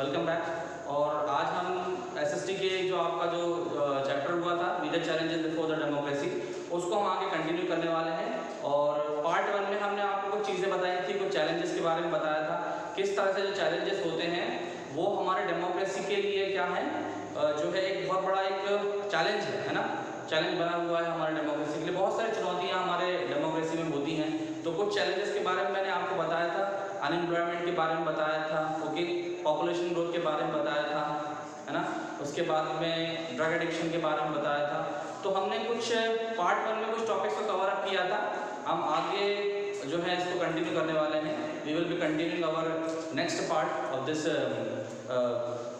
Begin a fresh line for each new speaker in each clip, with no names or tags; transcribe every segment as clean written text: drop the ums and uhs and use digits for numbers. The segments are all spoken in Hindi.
Welcome back. और आज हम एसएसटी के जो आपका जो चैप्टर हुआ था media challenges before the democracy, उसको हम आगे कंटिन्यू करने वाले हैं। और पार्ट 1 में हमने आपको कुछ चीज़ें बताई थी, कुछ चैलेंजेस के बारे में बताया था, किस तरह से जो चैलेंजेस होते हैं वो हमारे डेमोक्रेसी के लिए क्या है, जो है एक बहुत बड़ा एक चैलेंज है ना, चैलेंज बना हुआ है हमारे डेमोक्रेसी के लिए। बहुत सारी चुनौतियाँ हमारे डेमोक्रेसी में होती हैं। तो कुछ चैलेंजेस के बारे में मैंने आपको बताया था, अनएम्प्लॉयमेंट के बारे में बताया था, ओके, पॉपुलेशन ग्रोथ के बारे में बताया था, है ना। उसके बाद में ड्रग एडिक्शन के बारे में बताया था। तो हमने कुछ पार्ट 1 में कुछ टॉपिक्स को कवर अप किया था। हम आगे जो है इसको कंटिन्यू करने वाले हैं। We will be continuing our next part of this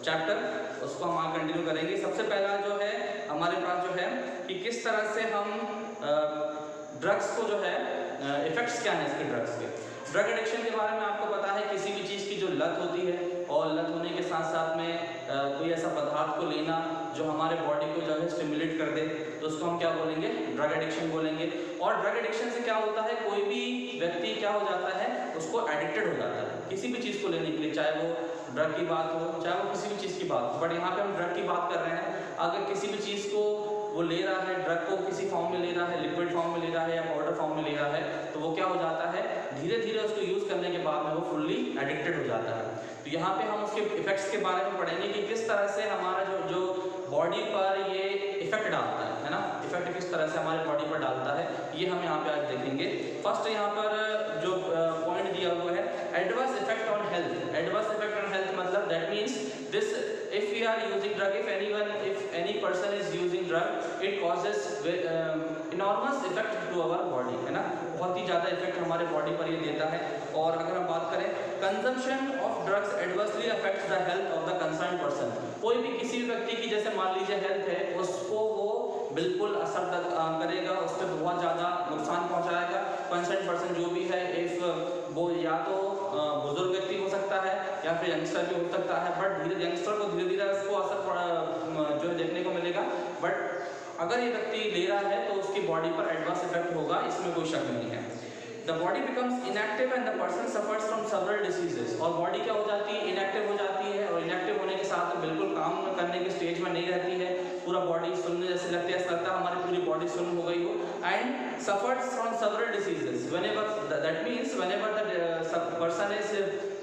chapter, उसको हम आगे कंटिन्यू करेंगे। सबसे पहला जो है हमारे पास जो है कि किस तरह से हम ड्रग्स को जो है इफेक्ट्स क्या हैं इसके ड्रग्स के। ड्रग एडिक्शन के बारे में आपको पता है, किसी भी चीज़ की जो लत होती है और लत होने के साथ साथ में कोई ऐसा पदार्थ को लेना जो हमारे बॉडी को जो है स्टिमुलेट कर दे, तो उसको हम क्या बोलेंगे, ड्रग एडिक्शन बोलेंगे। और ड्रग एडिक्शन से क्या होता है, कोई भी व्यक्ति क्या हो जाता है, उसको एडिक्टेड हो जाता है किसी भी चीज़ को लेने के लिए, चाहे वो ड्रग की बात हो, चाहे वो किसी भी चीज़ की बात हो। बट यहाँ पे हम ड्रग की बात कर रहे हैं। अगर किसी भी चीज़ को वो ले रहा है, ड्रग को किसी फॉर्म में ले रहा है, लिक्विड फॉर्म में ले रहा है या पाउडर फॉर्म में ले रहा है, तो वो क्या हो जाता है, धीरे धीरे उसको यूज़ करने के बाद में वो फुल्ली एडिक्टेड हो जाता है। तो यहाँ पे हम उसके इफेक्ट्स के बारे में पढ़ेंगे कि किस तरह से हमारा जो बॉडी पर ये इफेक्ट डालता है ना, इफेक्ट किस तरह से हमारे बॉडी पर डालता है, ये हम यहाँ पे आज देखेंगे। फर्स्ट यहाँ पर जो पॉइंट दिया हुआ है, adverse effect on health. Adverse effect on health मतलब that means this if we are using drug, if any person is using drug, it causes enormous effect to our body, है ना, बहुत ही ज़्यादा इफेक्ट हमारे बॉडी पर ये देता है। और अगर हम बात करें, consumption of drugs adversely affects the health of the concern person. कोई भी किसी भी व्यक्ति की जैसे मान लीजिए हेल्थ है, उसको वो बिल्कुल असर करेगा, उस पर बहुत ज़्यादा नुकसान पहुँचाएगा। कंसर्न पर्सन जो भी है, इफ वो या तो बुजुर्ग व्यक्ति हो सकता है या फिर यंगस्टर भी हो सकता है, बट यंगस्टर को धीरे धीरे उसको असर जो है देखने को मिलेगा। बट अगर ये व्यक्ति ले रहा है तो उसकी बॉडी पर एडवर्स इफेक्ट होगा, इसमें कोई शक नहीं है। The body becomes inactive and the person suffers from several diseases. और बॉडी क्या हो जाती है, इनएक्टिव हो जाती है, और इनएक्टिव होने के साथ बिल्कुल काम करने की स्टेज में नहीं रहती है, पूरा बॉडी सुनने जैसे लगती है, ऐसा लगता है हमारी पूरी बॉडी सुन्न हो गई हो। And suffers from several diseases whenever that means whenever the person is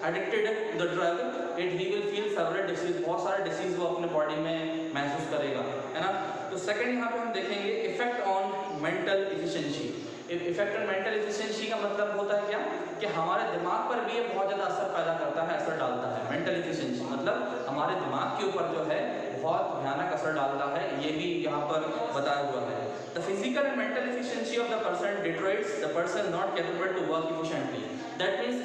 addicted the drug, it he will feel several disease, बहुत सारे डिसीज वो अपने बॉडी में महसूस करेगा, है ना। तो सेकंड यहाँ पे हम देखेंगे effect on mental efficiency. Effect on mental efficiency का मतलब होता है क्या, कि हमारे दिमाग पर भी ये बहुत ज़्यादा असर पैदा करता है, असर डालता है। मेंटल एफिशिएंसी मतलब हमारे दिमाग के ऊपर जो है बहुत भयानक असर डालता है, ये भी यहाँ पर बताया हुआ है। The physical and mental efficiency of the person deteriorates the person not capable to work efficiently. That means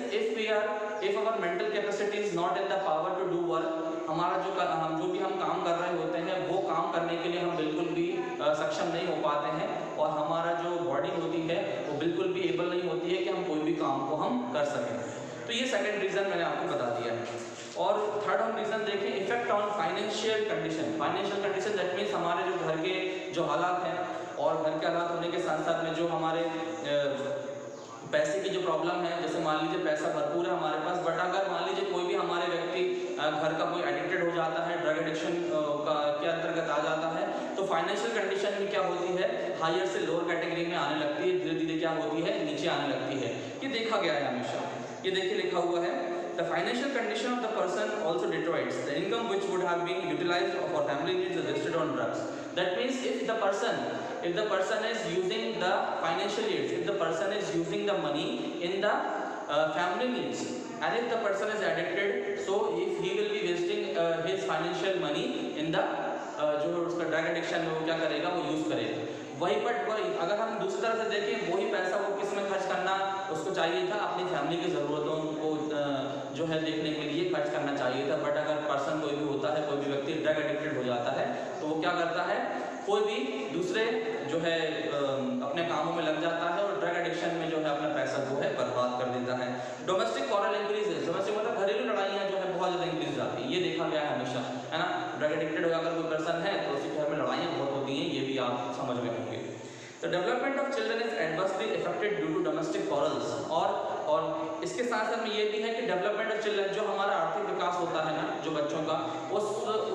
if our mental capacity is not in the power to do work, हमारा जो भी हम काम कर रहे होते हैं वो काम करने के लिए हम बिल्कुल भी सक्षम नहीं हो पाते हैं, और हमारा जो बॉडी होती है वो बिल्कुल भी एबल नहीं होती है कि हम कोई भी काम को हम कर सकें। तो ये सेकंड रीज़न मैंने आपको बता दिया है। और थर्ड हम रीज़न देखें, effect on financial condition. Financial condition that means हमारे जो घर के जो हालात हैं, और घर के हालात होने के साथ साथ में जो हमारे पैसे की जो प्रॉब्लम है, जैसे मान लीजिए पैसा भरपूर है हमारे पास, बट अगर मान लीजिए कोई भी हमारे व्यक्ति घर का कोई एडिक्टेड हो जाता है, ड्रग एडिक्शन के अंतर्गत आ जाता है, तो फाइनेंशियल कंडीशन में क्या होती है, हायर से लोअर कैटेगरी में आने लगती है, धीरे धीरे क्या होती है, नीचे आने लगती है। ये देखा गया है हमेशा, ये देखिए लिखा हुआ है, the financial condition of the person also deteriorates the income which would have been utilised for family needs is wasted on drugs. That means if the person is using the financial aids, if the person is using the money in the family needs, and if the person is addicted, so if he will be wasting his financial money in the जो उसका ड्रग एडिक्शन में वो क्या करेगा, वो यूज़ करेगा। वही बट वही अगर हम दूसरी तरह से देखें, वही पैसा वो किस में खर्च करना उसको चाहिए था, अपनी फैमिली की ज़रूरतों को जो है देखने के लिए खर्च करना चाहिए था। बट अगर पर्सन कोई भी होता है, कोई भी व्यक्ति ड्रग एडिक्टेड हो जाता है, तो वो क्या करता है, कोई भी दूसरे जो है अपने कामों में लग जाता है, और ड्रग एडिक्शन में जो है अपना पैसा जो है बर्बाद कर देता है। Domestic quarrel increases. डोमेस्टिक मतलब घरेलू लड़ाइयाँ जो है बहुत ज़्यादा इंक्रीज जाती है, ये देखा गया है हमेशा, है ना। ड्रग एडिक्टेड अगर कोई पर्सन है तो उसके घर में लड़ाइयाँ बहुत होती हैं, ये भी आप समझ में होंगे। The development of children is adversely affected due to domestic quarrels। और इसके साथ साथ में ये भी है कि डेवलपमेंट ऑफ चिल्ड्रन, जो हमारा आर्थिक विकास होता होता है ना जो बच्चों का,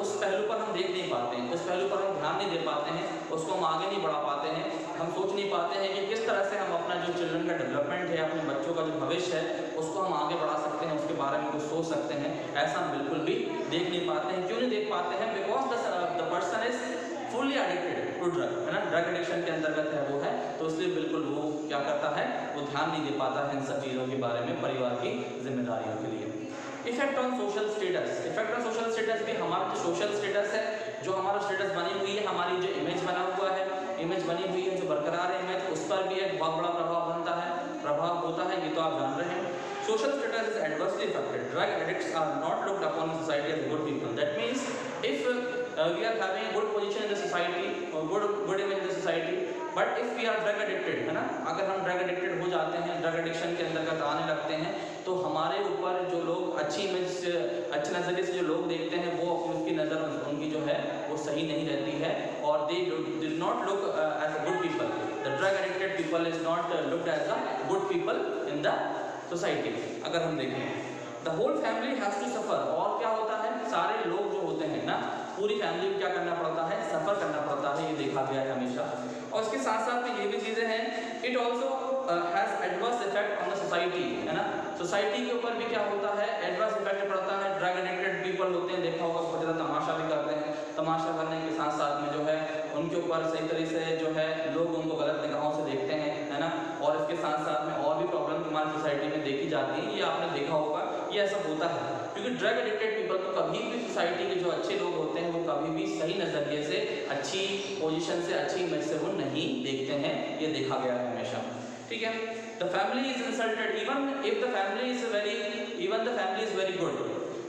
उस पहलू पर हम देख नहीं पाते हैं, उस पहलू पर हम ध्यान नहीं दे पाते हैं, उसको हम आगे नहीं बढ़ा पाते हैं। हम सोच नहीं पाते हैं कि किस तरह से हम अपना जो चिल्ड्रन का डेवलपमेंट है, अपने बच्चों का जो भविष्य है उसको हम आगे बढ़ा सकते हैं, उसके बारे में कुछ सोच सकते हैं। ऐसा हम बिल्कुल भी देख नहीं पाते हैं। क्यों नहीं देख पाते हैं? Because the person is fully addicted to drug, है ना, ड्रग एडिक्शन के अंतर्गत है वो है, तो इसलिए बिल्कुल वो क्या करता है, वो ध्यान नहीं दे पाता है इन सब चीज़ों के बारे में, परिवार की जिम्मेदारियों के लिए। Effect on social status, effect on social status भी हमारा जो सोशल स्टेटस है, जो हमारा स्टेटस बनी हुई है, हमारी जो इमेज बना हुआ है, इमेज बनी हुई है, जो बरकरार है इमेज, उस पर भी एक बहुत बड़ा प्रभाव होता है, ये तो आप जान रहे हैं। Social status is adversely affected. Drug addicts are not looked upon in society as good people. That means if we are having a good position in the society or good image in the society, but if we are drug addicted, है ना, अगर हम drug addicted हो जाते हैं, drug addiction के अंतर्गत आने लगते हैं, तो हमारे ऊपर जो लोग अच्छी इमेज से, अच्छे नज़रिए से जो लोग देखते हैं, वो उसकी नज़र उनकी जो है वो सही नहीं रहती है, और they did not look as a good people. The drug addicted people is not looked as a good people in the society. अगर हम देखें the whole family has to suffer, और क्या होता है, सारे लोग जो होते हैं ना, पूरी फैमिली को क्या करना पड़ता है, सफ़र करना पड़ता है, ये देखा गया है हमेशा। और इसके साथ साथ में ये भी चीज़ें हैं, it also has adverse effect on the society, है ना, सोसाइटी के ऊपर भी क्या होता है, एडवर्स इफेक्ट पड़ता है। ड्रग एडिक्टेड पीपल होते हैं, देखा होगा बहुत ज़्यादा तमाशा भी करते हैं, तमाशा करने के साथ साथ में जो है उनके ऊपर सही तरीके से जो है लोग उनको गलत निगाहों से देखते हैं, है ना, और इसके साथ साथ में और भी प्रॉब्लम हमारी सोसाइटी में देखी जाती है, ये आपने देखा होगा, ये ऐसा होता है क्योंकि ड्रग एडिक्टेड पीपल को कभी भी सोसाइटी के जो अच्छे लोग होते हैं वो कभी भी सही नज़रिए से, अच्छी पोजीशन से, अच्छी इमेज से वो नहीं देखते हैं, ये देखा गया है हमेशा। ठीक है, the family is insulted even if the family is very good,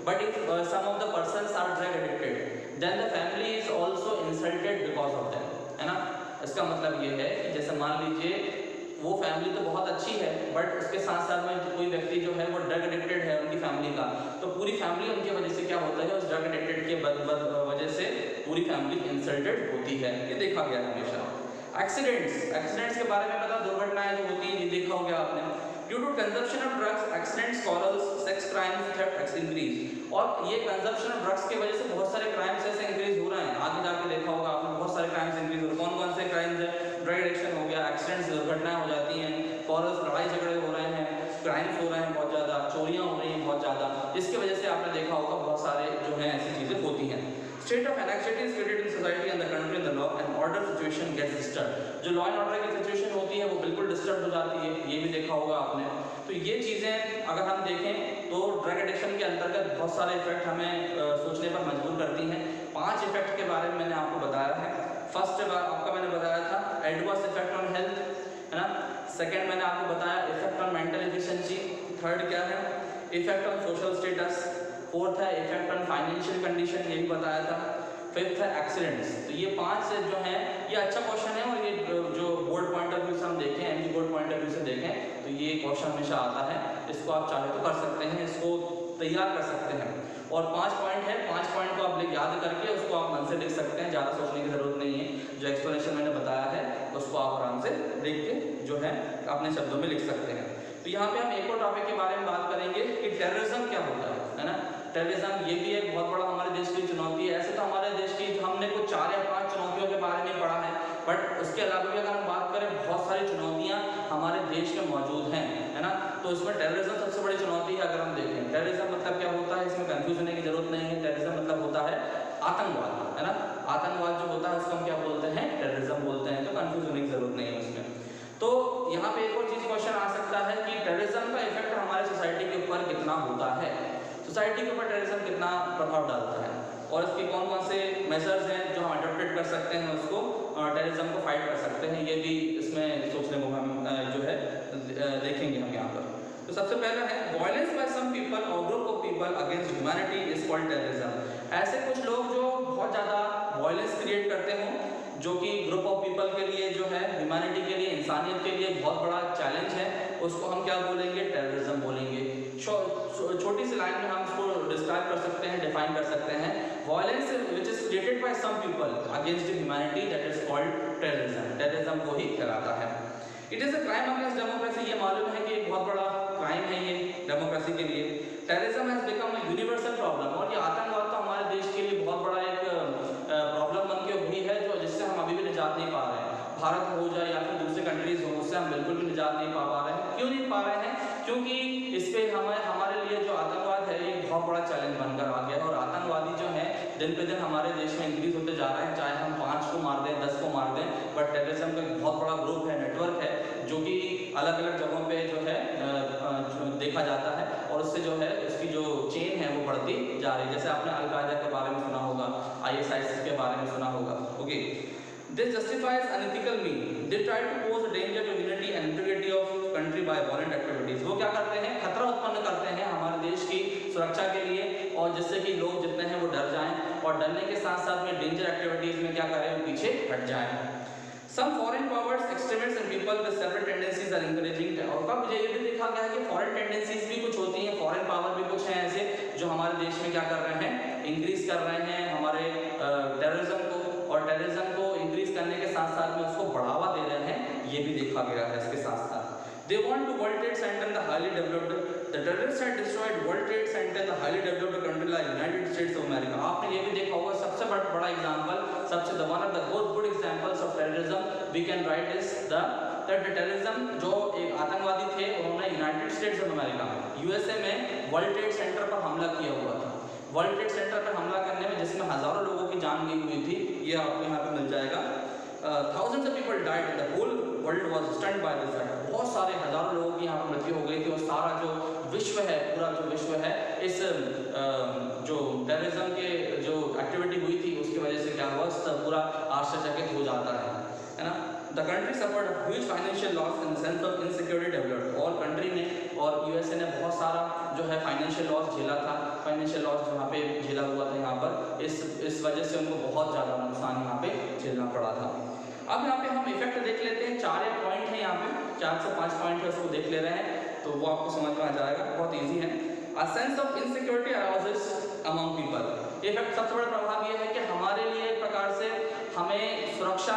but if some of the persons are drug addicted then the family is also insulted because of that, है ना। इसका मतलब ये है कि जैसे मान लीजिए वो फैमिली तो बहुत अच्छी है, बट उसके साथ साथ में कोई व्यक्ति जो है वो ड्रग एडिक्टेड है उनकी फैमिली का, तो पूरी फैमिली उनकी वजह से क्या होता है, उस ड्रग एडिक्टेड के वजह से पूरी फैमिली इंसल्टेड होती है, ये देखा गया हमेशा। एक्सीडेंट्स के बारे में पता, दुर्घटनाएं जो होती हैं, ये देखा होगा आपने। Due to consumption of drugs, accidents, quarrels, sex crimes, theft increase, और ये कंजप्शन ऑफ ड्रग्स की वजह से बहुत सारे क्राइम्स ऐसे इंक्रीज हो रहे हैं, आगे जाके देखा होगा आपने, बहुत सारे क्राइम्स इंक्रीज हो रहे हैं। कौन कौन से क्राइम्स है? ड्रग एडिक्शन हो गया, एक्सीडेंट्स, दुर्घटनाएं हो जाती हैं, क्वारल्स, लड़ाई झगड़े हो रहे हैं, क्राइम्स हो रहे हैं बहुत ज़्यादा, चोरियाँ हो रही हैं बहुत ज़्यादा, जिसकी वजह से आपने देखा होगा बहुत सारे जो है ऐसी चीज़ें होती हैं। State of anxiety is created in society and the country and the law and order situation gets disturb, जो लॉ एंड ऑर्डर की सिचुएशन होती है वो बिल्कुल डिस्टर्ब हो जाती है, ये भी देखा होगा आपने। तो ये चीज़ें अगर हम देखें तो ड्रग एडिक्शन के अंतर्गत बहुत सारे इफेक्ट हमें सोचने पर मजबूर करती हैं। 5 इफेक्ट के बारे में मैंने आपको बताया है। फर्स्ट आपका मैंने बताया था एडवर्स इफेक्ट ऑन हेल्थ, है ना। सेकेंड मैंने आपको बताया effect on mental efficiency. Third क्या है? Effect on social status. Fourth है इफेक्ट ऑन फाइनेंशियल कंडीशन, ये भी बताया था। फिफ्थ है एक्सीडेंट्स। तो ये 5 जो हैं, ये अच्छा क्वेश्चन है, और ये जो बोर्ड पॉइंट ऑफ व्यू से हम देखें, MG board point of view से देखें तो ये क्वेश्चन हमेशा आता है, इसको आप चाहे तो कर सकते हैं, इसको तैयार कर सकते हैं। और 5 पॉइंट है, 5 पॉइंट को आप याद करके उसको आप मन से लिख सकते हैं, ज़्यादा सोचने की ज़रूरत नहीं है। जो एक्सप्लेनेशन मैंने बताया है उसको आप आराम से देख के जो है अपने शब्दों में लिख सकते हैं। तो यहाँ पे हम एक और टॉपिक के बारे में बात करेंगे कि टेररिज्म क्या होता है ना। टेररिज्म ये भी एक बहुत बड़ा हमारे देश की चुनौती है। ऐसे तो हमारे देश की हमने कुछ 4 या 5 चुनौतियों के बारे में पढ़ा है, बट उसके अलावा भी अगर हम बात करें बहुत सारी चुनौतियाँ हमारे देश में मौजूद हैं, है ना। तो इसमें टेररिज्म सबसे बड़ी चुनौती है। अगर हम देखें टेररिज्म मतलब क्या होता है, इसमें कंफ्यूज होने की जरूरत नहीं है। टेररिज्म मतलब होता है आतंकवाद, है ना। आतंकवाद जो होता है उसको हम क्या बोलते हैं? टेररिज्म बोलते हैं। तो कंफ्यूज होने की जरूरत नहीं है उसमें। तो यहाँ पे एक और चीज़ क्वेश्चन आ सकता है कि टेररिज्म का इफेक्ट हमारे सोसाइटी के ऊपर कितना होता है, सोसाइटी के ऊपर टेररिज्म कितना प्रभाव डालता है, और इसके कौन कौन से मेजर्स हैं जो हम अडॉप्टेड कर सकते हैं, उसको टेररिज्म को फाइट कर सकते हैं। ये भी इसमें सोचने को हम जो है देखेंगे हम यहाँ पर। तो सबसे पहला है वायलेंस बाय सम पीपल और group of people against humanity is called terrorism. ऐसे कुछ लोग जो बहुत ज़्यादा वायलेंस क्रिएट करते हों, जो कि ग्रुप ऑफ पीपल के लिए जो है, ह्यूमैनिटी के लिए, इंसानियत के लिए बहुत बड़ा चैलेंज है, उसको हम क्या बोलेंगे? टेररिज्म बोलेंगे। छोटी सी लाइन में हम इसको डिस्क्राइब कर सकते हैं, डिफाइन कर सकते हैं। Violence which is created by some people against humanity that is called terrorism. Terrorism को ही कहलाता है। It is a crime against democracy. ये मालूम है कि एक बहुत बड़ा क्राइम है ये डेमोक्रेसी के लिए। Terrorism has become a universal problem, और ये निजात नहीं पा रहे हैं। क्यों नहीं पा रहे हैं? क्योंकि इस पे हमारे लिए जो आतंकवाद है ये बहुत बड़ा चैलेंज बनकर आ गया है, और आतंकवादी जो है दिन पे दिन हमारे देश में इंक्रीज होते जा रहे हैं। चाहे हम 5 को मार दें, 10 को मार दें, बट टेररिज्म का एक बहुत बड़ा ग्रुप है, नेटवर्क है, जो कि अलग अलग जगहों पे जो है देखा जाता है, और उससे जो है उसकी जो चेन है वो बढ़ती जा रही है। जैसे आपने अल-कायदा के बारे में सुना होगा, ISIS के बारे में सुना होगा। Okay, this justifies unethical means. They try to pose a danger to unity and integrity of country by violent activities. वो क्या करते हैं? खतरा उत्पन्न करते हैं हमारे देश की सुरक्षा के लिए, और जिससे कि लोग जितने हैं वो डर जाएं, और डरने के साथ साथ में डेंजर एक्टिविटीज में क्या करें, वो पीछे हट जाएं। Some foreign powers, extremists and people with several tendencies are encouraging। और कब ये भी देखा गया है कि फॉरेन टेंडेंसीज भी कुछ होती हैं, फॉरेन पावर भी कुछ हैं ऐसे जो हमारे देश में क्या कर रहे हैं, इंक्रीज कर रहे हैं हमारे टेररिज्म को, और टेररिज्म को इंक्रीज करने के साथ साथ में उसको बढ़ावा दे रहे हैं, ये भी देखा गया है। इसके साथ साथ they want to World Trade Center and the highly developed, the terrorists had destroyed World Trade Center and the highly developed country like United States of America। आपने ये भी देखा होगा, सबसे बड़ा एग्जांपल, सबसे one of the good examples of terrorism we can write is that terrorism जो एक आतंकवादी थे उन्होंने यूनाइटेड स्टेट्स ऑफ अमेरिका में, USA में वर्ल्ड ट्रेड सेंटर पर हमला किया हुआ था। वर्ल्ड ट्रेड सेंटर पर हमला करने में जिसमें हजारों लोगों की जान गई हुई थी, ये आपको यहाँ पे मिल जाएगा। Thousands of people died and the whole world was stunned by this attack। बहुत सारे हजारों लोगों की यहाँ पर मृत्यु हो गई थी, और सारा जो विश्व है, पूरा जो विश्व है, इस जो टेररिज्म के जो एक्टिविटी हुई थी उसकी वजह से क्या हुआ, पूरा आश्चर्यचकित हो जाता है ना। The country suffered a huge financial loss in the sense of insecurity developed। और कंट्री ने और USA ने बहुत सारा जो है फाइनेंशियल लॉस झेला था, फाइनेंशियल लॉस जहाँ पे झेला हुआ था यहाँ पर, इस वजह से उनको बहुत ज़्यादा नुकसान यहाँ पे झेलना पड़ा था। अब यहाँ पे हम इफेक्ट देख लेते हैं, 4 पॉइंट है यहाँ पे, 4 से 5 पॉइंट है, उसको देख ले रहे हैं तो वो आपको समझ में आ जाएगा, बहुत ईजी है। A sense of insecurity arises among people। Effect सबसे बड़ा प्रभाव ये है कि हमारे लिए एक प्रकार से हमें सुरक्षा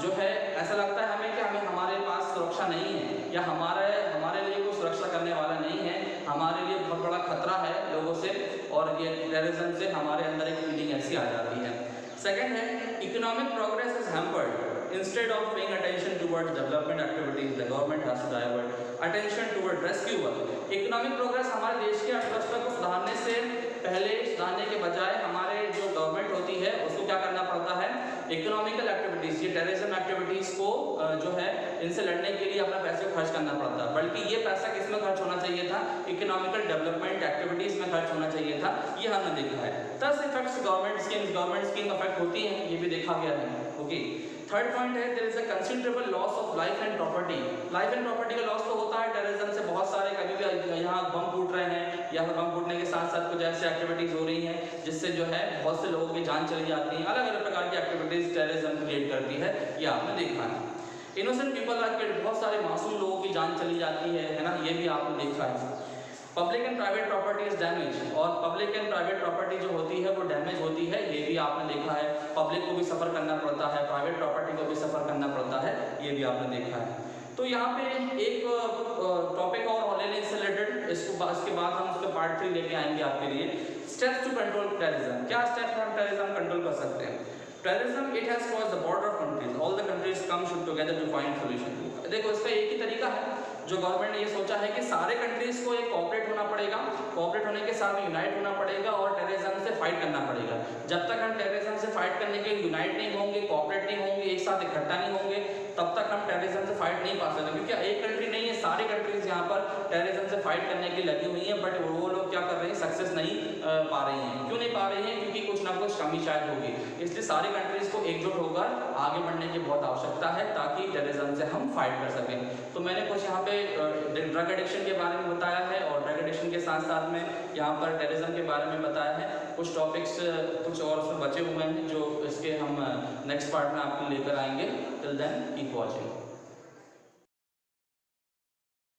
जो है, ऐसा लगता है हमें कि हमारे पास सुरक्षा नहीं है, या हमारे लिए कोई सुरक्षा करने वाला नहीं है, हमारे लिए बहुत बड़ा खतरा है लोगों से, और ये टेररिज्म से हमारे अंदर एक फीलिंग ऐसी आ जाती है। सेकंड है, economic progress is hampered. Instead of paying attention towards development activities, the government has to divert attention toward rescue work। Economic progress हमारे देश की अर्थव्यवस्था को सुधारने से पहले, सुधारने के बजाय हमारे जो गवर्नमेंट होती है उसको क्या करना पड़ता है, इकोनॉमिकल एक्टिविटीज, ये टेररिज्म एक्टिविटीज को जो है इनसे लड़ने के लिए अपना पैसे खर्च करना पड़ता है, बल्कि ये पैसा किस में खर्च होना चाहिए था, इकोनॉमिकल डेवलपमेंट एक्टिविटीज में खर्च होना चाहिए था, ये हमने देखा है। 10 इफेक्ट्स गवर्नमेंट स्कीम अफेक्ट होती है, ये भी देखा गया है। ओके, थर्ड पॉइंट है, there is a considerable loss of life and property. Life and property का लॉस तो होता है टेररिज्म से, बहुत सारे कभी भी यहाँ बम फूट रहे हैं, या फिर बम फूटने के साथ साथ कुछ ऐसी एक्टिविटीज हो रही हैं जिससे जो है बहुत से लोगों की जान चली जाती है। अलग अलग प्रकार की एक्टिविटीज टेररिज्म क्रिएट करती है, ये आपने देखा है। इनोसेंट पीपल आर किल्ड, बहुत सारे मासूम लोगों की जान चली जाती है ना, ये भी आपने देखा है। Public and private property is damage, और पब्लिक एंड प्राइवेट प्रॉपर्टी जो होती है वो डैमेज होती है, ये भी आपने देखा है। पब्लिक को भी सफ़र करना पड़ता है, प्राइवेट प्रॉपर्टी को भी सफ़र करना पड़ता है, ये भी आपने देखा है। तो यहाँ पे एक टॉपिक और ले लें इससे रिलेटेड, इसके बाद हम उसके पार्ट 3 लेके आएंगे आपके लिए। स्टेप्स टू कंट्रोल टेररिज्म, क्या स्टेप्स हम टेररिज्म कंट्रोल कर सकते हैं। Terrorism it has crossed the border of countries, all the countries come together to find solution. देखो इसका एक ही तरीका है, जो गवर्नमेंट ने ये सोचा है कि सारे कंट्रीज को एक कोऑपरेट होना पड़ेगा, कोऑपरेट होने के साथ यूनाइट होना पड़ेगा और टेररिज्म से फाइट करना पड़ेगा। जब तक हम टेररिज्म से फाइट करने के यूनाइट नहीं होंगे, कोऑपरेट नहीं होंगे, एक साथ इकट्ठा नहीं होंगे, तब तक हम टेररिज्म से फाइट नहीं पा सकते। क्योंकि एक कंट्री नहीं है, सारी कंट्रीज यहाँ पर टेररिज्म से फाइट करने की लगी हुई हैं, बट वो लोग क्या कर रहे हैं, सक्सेस नहीं पा रही हैं। क्यों नहीं पा रही हैं? क्योंकि कुछ ना कुछ कमी शायद होगी। इसलिए सारी कंट्रीज को एकजुट होकर आगे बढ़ने की बहुत आवश्यकता है, ताकि टेररिज्म से हम फाइट कर सकें। तो मैंने कुछ यहाँ पे ड्रग एडिक्शन के बारे में बताया है, और ड्रग एडिक्शन के साथ साथ में यहाँ पर टेररिज्म के बारे में बताया है। कुछ टॉपिक्स कुछ और उसमें बचे हुए हैं जो इसके हम नेक्स्ट पार्ट में आपको लेकर आएंगे। Till then keep watching.